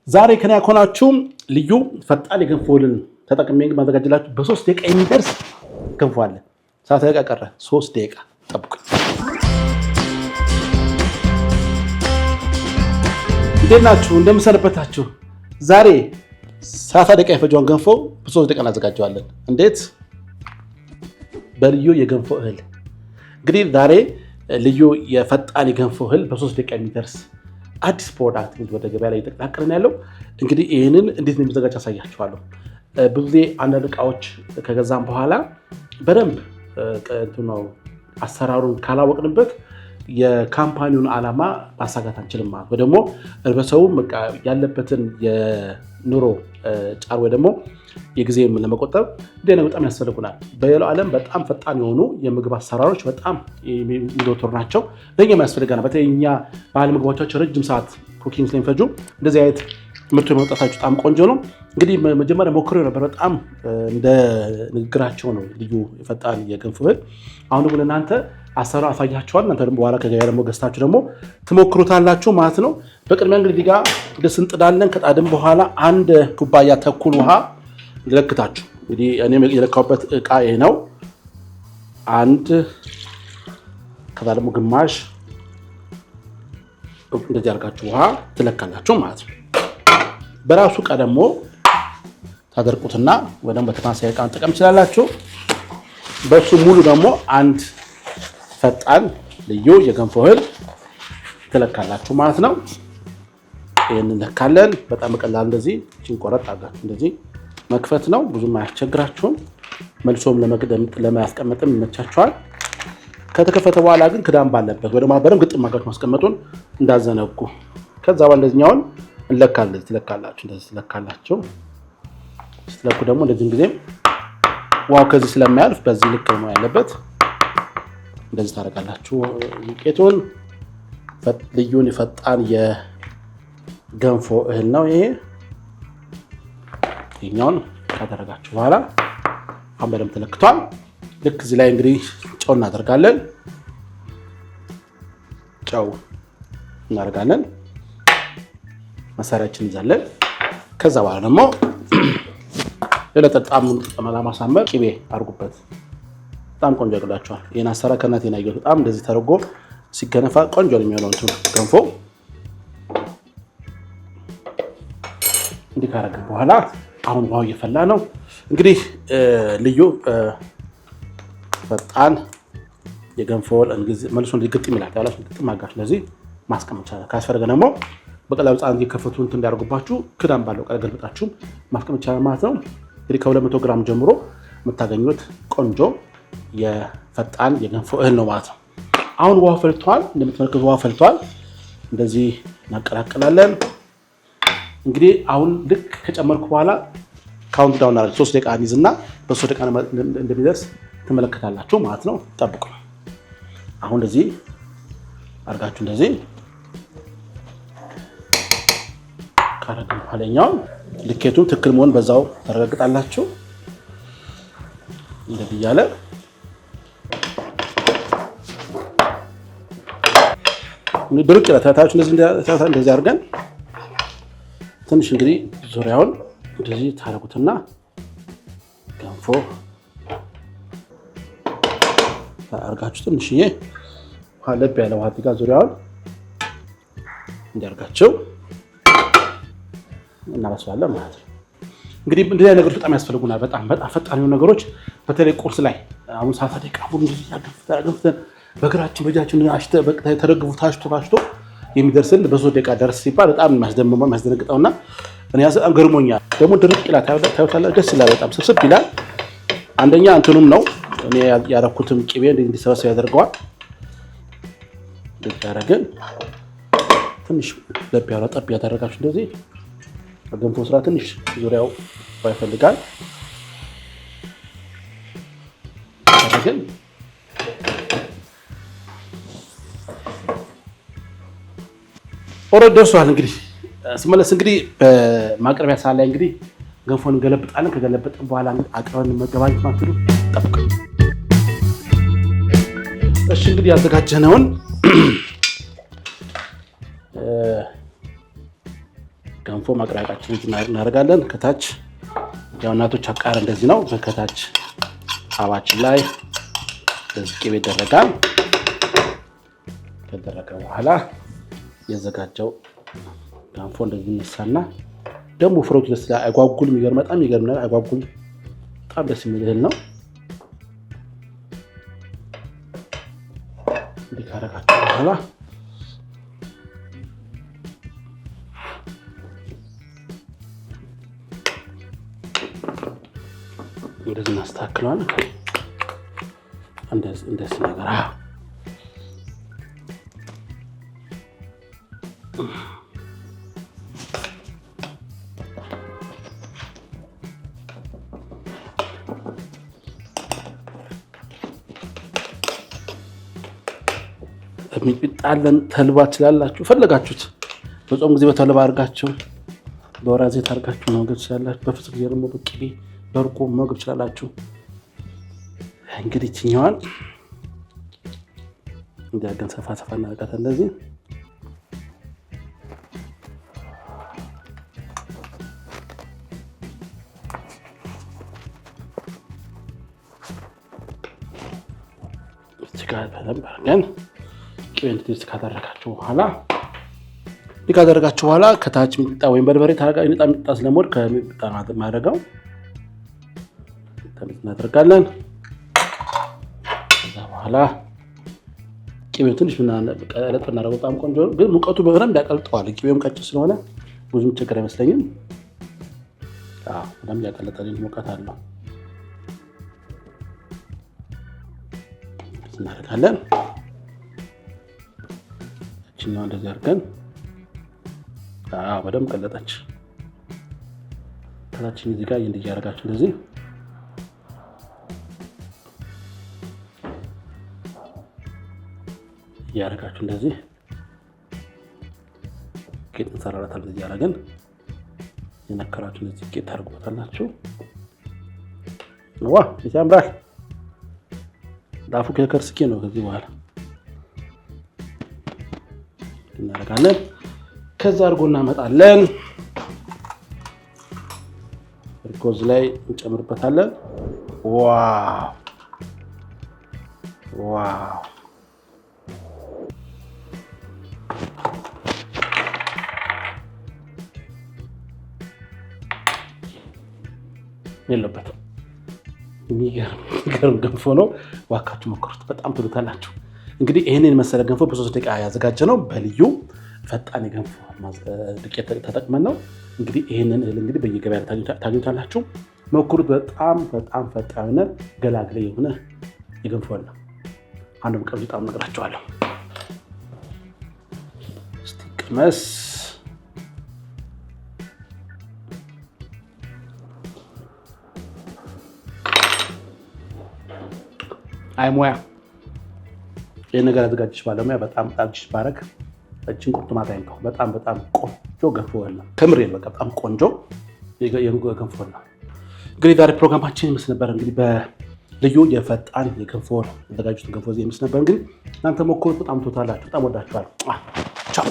ዛሬ ከኔ ያኮናችሁ ልዩ ፈጣን የገንፎ እህልን ተጠቅሜ ማዘጋጅላችሁ በ3 ደቂቃ የሚደርስ ገንፎ አለ። ሰዓት ደቂቃ ቀረ። 3 ደቂቃ ጠብቁኝ። እንዴት ናችሁ? እንደምሰነበታችሁ። ዛሬ 30 ደቂቃ የፈጀውን ገንፎ በ3 ደቂቃ እናዘጋጀዋለን። እንዴት? በልዩ የገንፎ እህል። እንግዲህ ዛሬ ልዩ የፈጣን የገንፎ እህል በ3 ደቂቃ የሚደርስ አዲስ ፕሮዳክት ወደ ገበያ ላይ እየተቀላቀልን ያለው። እንግዲህ ይህንን እንዴት ነው የሚዘጋጅ አሳያችኋለሁ። ብዙ ጊዜ አንዳንድ እቃዎች ከገዛም በኋላ በደንብ ነው አሰራሩን ካላወቅንበት የካምፓኒውን ዓላማ ማሳካት አንችልም ማለት ወይ ደግሞ እርበሰው ያለበትን የኑሮ ጫር ወይ ደግሞ የጊዜ ለመቆጠብ እንደነ በጣም ያስፈልጉናል። በሌላው ዓለም በጣም ፈጣን የሆኑ የምግብ አሰራሮች በጣም የሚዘወተሩ ናቸው። ለኛም ያስፈልገናል። በተለይኛ ባህል ምግቦቻቸው ረጅም ሰዓት ኩኪንግ ስለሚፈጁ እንደዚህ አይነት ምርቱ የመውጣታቸው በጣም ቆንጆ ነው። እንግዲህ መጀመሪያ ሞክሬው ነበር። በጣም እንደ ንግግራቸው ነው ልዩ የፈጣን የገንፎ እህል። አሁን ደግሞ ለእናንተ አሰራሩ አሳያችኋል። እናንተ ደግሞ በኋላ ከገበያ ደግሞ ገዝታችሁ ደግሞ ትሞክሩታላችሁ ማለት ነው። በቅድሚያ እንግዲህ ጋር ድስት እንጥዳለን። ከጣድም በኋላ 1 ኩባያ ተኩል ውሃ ለክታችሁ እንግዲህ እኔ የለካውበት እቃ ይሄ ነው። 1 ከዛ ደግሞ ግማሽ እንደዚህ አድርጋችሁ ውሃ ትለካላችሁ ማለት ነው። በራሱ እቃ ደግሞ ታደርቁትና ወይ ደግሞ በተማሳይ እቃ መጠቀም ትችላላችሁ። በሱ ሙሉ ደግሞ 1 ፈጣን ልዩ የገንፎ እህል ትለካላችሁ ማለት ነው። ይሄን እንለካለን። በጣም በቀላል እንደዚህ ቆረጥ አድርጋችሁ እንደዚህ መክፈት ነው። ብዙም አያስቸግራችሁም። መልሶም ለማስቀመጥም ይመቻችኋል። ከተከፈተ በኋላ ግን ክዳን ባለበት ወይ ደግሞ በደንብ ግጥም አድርጋችሁ ማስቀመጡን እንዳዘነጉ። ከዛ በኋላ እንደዚህኛውን እንለካለን። ትለካላችሁ። እንደዚህ ትለካላችሁ። ስትለኩ ደግሞ እንደዚህ ጊዜ ዋው ከዚህ ስለማያልፍ በዚህ ልክ ነው ያለበት። እንደዚህ ታደርጋላችሁ። ዱቄቱን ልዩን ፈጣን የገንፎ እህል ነው ይሄ። ይሄኛውን ካደረጋችሁ በኋላ አሁን በደንብ ተለክቷል። ልክ እዚህ ላይ እንግዲህ ጨው እናደርጋለን። ጨው እናደርጋለን። መሳሪያችን እንይዛለን። ከዛ በኋላ ደግሞ ለለጠጣም ለማሳመር ቅቤ አድርጉበት። በጣም ቆንጆ ያደርጋችኋል። ይሄን አሰራር ከእናቴ ነው ያየሁት። በጣም እንደዚህ ተደርጎ ሲገነፋ ቆንጆ ነው የሚሆነው ገንፎ። እንዲህ ካደረግን በኋላ አሁን ውሃው እየፈላ ነው። እንግዲህ ልዩ ፈጣን የገንፎ መልሶ ግጥም ይላል። ያላችሁ ግጥም አጋሽ ለዚህ ማስቀመጥ ይቻላል። ካስፈለገ ደግሞ በቀላሉ ጻን እየከፈቱ እንትን እንዲያደርጉባችሁ ክዳን ባለው ቀለል ገልብጣችሁ ማስቀመጥ ይቻላል ማለት ነው። እንግዲህ ከ200 ግራም ጀምሮ የምታገኙት ቆንጆ የፈጣን የገንፎ እህል ነው ማለት ነው። አሁን ውሃ ፈልቷል። እንደምትመለከቱት ውሃ ፈልቷል። እንደዚህ እናቀላቅላለን። እንግዲህ አሁን ልክ ከጨመርኩ በኋላ ካውንት ዳውን አድርገን 3 ደቂቃ እንይዝና በ3 ደቂቃ እንደሚደርስ ትመለከታላችሁ ማለት ነው። ጠብቁ። አሁን እንደዚህ አድርጋችሁ እንደዚህ ካረግን በኋላኛው ልኬቱን ትክክል መሆን በዛው ታረጋግጣላችሁ። እንደዚህ እያለ ድርቅ ይላል። ታታችሁ እንደዚህ አድርገን ትንሽ እንግዲህ ዙሪያውን እንደዚህ ታረጉትና ገንፎ አርጋችሁ ትንሽዬ ለብ ያለ ውሃ ጋር ዙሪያውን እንዲያርጋችሁ እናበስላለን ማለት ነው። እንግዲህ እንደዚህ አይነት ነገሮች በጣም ያስፈልጉናል። በጣም ፈጣን የሆኑ ነገሮች በተለይ ቁርስ ላይ አሁን 30 ደቂቃ ሙሉ እንደዚህ ያገፍተን በእግራችን በእጃችን ተደግፎ ታሽቶ የሚደርስል በ3 ደቂቃ ደርስ ሲባል በጣም የሚያስደነግጠውና እኔ በጣም ገርሞኛል። ደግሞ ድርቅ ይላል። ታዩታላችሁ። ደስ ይላል። በጣም ስብስብ ይላል። አንደኛ እንትኑም ነው እኔ ያረኩትም ቅቤ እንዲሰበሰብ ያደርገዋል። ደጋረገን ትንሽ ለብ ያለ ጠብ ያደረጋችሁ እንደዚህ ገንፎ ስራ ትንሽ ዙሪያው ይፈልጋል። አረጋግን ኦሬዲ ደርሷል። እንግዲህ ስመለስ እንግዲህ በማቅረቢያ ሰዓት ላይ እንግዲህ ገንፎን እንገለብጣለን። ከገለበጥን በኋላ አቅርበን መገባኘት ማለት ነው። ጠብቁ። እሺ እንግዲህ ያዘጋጀነውን ገንፎ ገንፎ ማቅረቢያችን እናደርጋለን። ከታች ያው እናቶች አቃር እንደዚህ ነው። ከታች ጣባችን ላይ እንደዚህ ቅቤ ይደረጋል። ከደረቀ በኋላ የዘጋጀው ገንፎ እንደዚህ ይነሳና ደግሞ ፍሮክ ደስ አይጓጉል የሚገርም በጣም የሚገርም ነው። አይጓጉል በጣም ደስ የሚል እህል ነው። እንዲህ ካደረጋችሁ በኋላ እንደዚህ እናስተካክለዋለን። እንደዚህ ነገር ሚጥሚጣለን ተልባ ትችላላችሁ ፈለጋችሁት። በጾም ጊዜ በተልባ አድርጋችሁ በወይራ ዘይት አድርጋችሁ መመገብ ትችላላችሁ። በፍስክ ጊዜ ደግሞ በቅቤ በርጎ መመገብ ትችላላችሁ። እንግዲህ እችኛዋን እንዲያገን ሰፋ እናደርጋታለን እንደዚህ ጋር በደንብ አድርገን ቅቤን ትንሽ ካደረጋችሁ በኋላ ከታች ሚጥሚጣ ወይም በርበሬ ታረጋግጡ። ሚጥሚጣ ስለሞድ ከሚጥሚጣ ማድረጋው እናደርጋለን። ከዛ በኋላ ቅቤው ትንሽ ቀለጥ እናደርገው። በጣም ቆንጆ ግን ሙቀቱ በደንብ ያቀልጠዋል። ቅቤውም ቀጭ ስለሆነ ብዙም ችግር አይመስለኝም። በደንብ ያቀለጠልኝ ሙቀት አለው። እናደርጋለን እችኛው እንደዚህ አድርገን በደንብ ቀለጠች። ከታችን እዚህ ጋር እያደረጋችሁ እንደዚህ እያደረጋችሁ እንደዚህ ጌጥ እንሰራራታል። እንደዚህ ያደረግን የነከራችሁ እንደዚህ ጌጥ ታደርጉታላችሁ። ያምራል። ዳፉ ከከርስኪ ነው። ከዚህ በኋላ እናደርጋለን። ከዛ አድርጎ እናመጣለን። ሪኮዝ ላይ እንጨምርበታለን። ዋው የለበትም። የሚገርም ገንፎ ነው። ዋካችሁ ሞክሩት፣ በጣም ትሉታላችሁ። እንግዲህ ይህንን መሰለ ገንፎ በ3 ደቂቃ ያዘጋጀ ነው። በልዩ ፈጣን የገንፎ ዱቄት ተጠቅመን ነው። እንግዲህ ይህንን እህል እንግዲህ በየገበያ ታገኙታላችሁ። ሞክሩት። በጣም ፈጣንና ገላግሌ የሆነ የገንፎ ነው። አንዱም ቀብዙ ጣም ነግራችኋለሁ። እስቲ ቅመስ። አይሞያ ይሄን ነገር አዘጋጅሽ ባለሙያ በጣም ጣጅሽ ባረክ እቺን ቁርጥማት አይንከው። በጣም ቆንጆ ገንፎ ነው። ከምሬ ነው። በጣም ቆንጆ የገንፎ ነው። እንግዲህ ዛሬ ፕሮግራማችን ይመስል ነበር። እንግዲህ በልዩ የፈጣን የገንፎ አዘጋጅቱ ገንፎ ይመስል ነበር። እንግዲህ እናንተ ሞክሩት፣ በጣም ትወዳላችሁ። በጣም ወዳችኋለሁ። ቻው